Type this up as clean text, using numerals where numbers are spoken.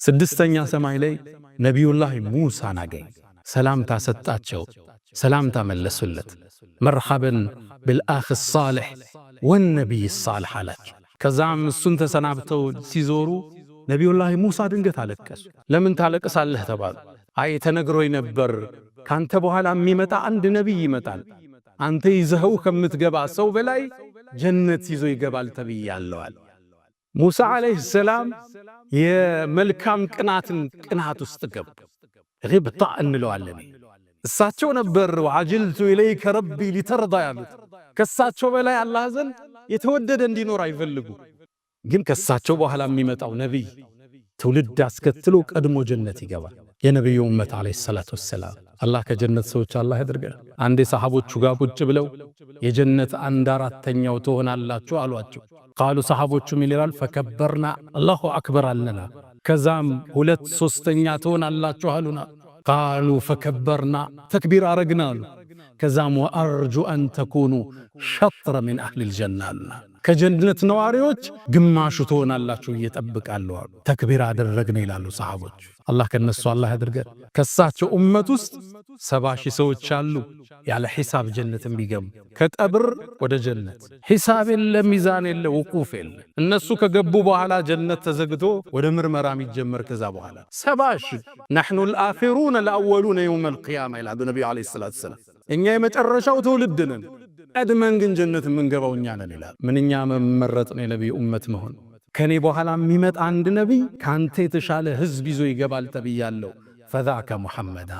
ስድስተኛ ሰማይ ላይ ነቢዩላህ ሙሳን አገኝ። ሰላምታ ሰጣቸው፣ ሰላምታ መለሱለት። መርሐበን ብልአኽ ሳልሕ ወነቢይ ሳልሕ አላቸው። ከዛም እሱን ተሰናብተው ሲዞሩ ነቢዩላህ ሙሳ ድንገት አለቀሱ። ለምን ታለቅሳለህ ተባሉ። አይ ተነግሮኝ ነበር ካንተ በኋላ የሚመጣ አንድ ነቢይ ይመጣል፣ አንተ ይዘኸው ከምትገባ ሰው በላይ ጀነት ይዞ ይገባል ተብያለዋል። ሙሳ ዓለይሂ ሰላም የመልካም ቅናት ውስጥ ገቡ። ግብጣ እንለዋለን። እሳቸው ነበር ወዐጅልቱ ኢለይከ ረቢ ሊተርዳ ያሉት። ከሳቸው በላይ አላህ ዘንድ የተወደደ እንዲኖር አይፈልጉ። ግን ከሳቸው በኋላ የሚመጣው ነቢይ ትውልድ አስከትሎ ቀድሞ ጀነት ይገባል። የነቢዩ ኡመት ዓለይሂ ሰላቱ ወሰላም አላህ ከጀነት ሰዎች አላህ ያድርገን። አንዴ ሰሃቦቹ ጋር ቁጭ ብለው የጀነት 1/4ኛው ትሆናላችሁ አሏቸው። ቃሉ ሰሃቦቹ ምን ይላል? ፈከበርና አላሁ አክበር አልነና። ከዛም 2/3ኛ ትሆናላችሁ አሉና። ቃሉ ፈከበርና ተክቢር አረግና አሉ። ከዛም ወአርጁ አን ተኩኑ ሸጥረ ሚን አህሊል ጀና አሉና። ከጀነት ነዋሪዎች ግማሹ ትሆናላችሁ እየጠብቃለሁ አሉ። ተክቢር አደረግነ ይላሉ ሰሃቦች። አላህ ከነሱ አላህ ያድርገን። ከሳቸው ኡመት ውስጥ 70,000 ሰዎች አሉ ያለ ሒሳብ ጀነትን ቢገቡ። ከቀብር ወደ ጀነት ሒሳብ የለ፣ ሚዛን የለ፣ ውቁፍ የለ። እነሱ ከገቡ በኋላ ጀነት ተዘግቶ ወደ ምርመራ የሚጀመር። ከዛ በኋላ 70,000 ነሕኑ ልአኺሩነ ለአወሉነ የውመል ቂያማ ይላሉ ነቢዩ ዓለይሂ ሰላቱ ወሰላም። እኛ የመጨረሻው ትውልድ ነን፣ ቀድመን ግን ጀነት የምንገባው እኛ ነን ይላል። ምንኛ መመረጥ ነው የነቢዩ ኡመት መሆን። ከኔ በኋላ የሚመጣ አንድ ነቢይ ካንተ የተሻለ ህዝብ ይዞ ይገባል ተብያለሁ። ፈዛከ ሙሐመዳ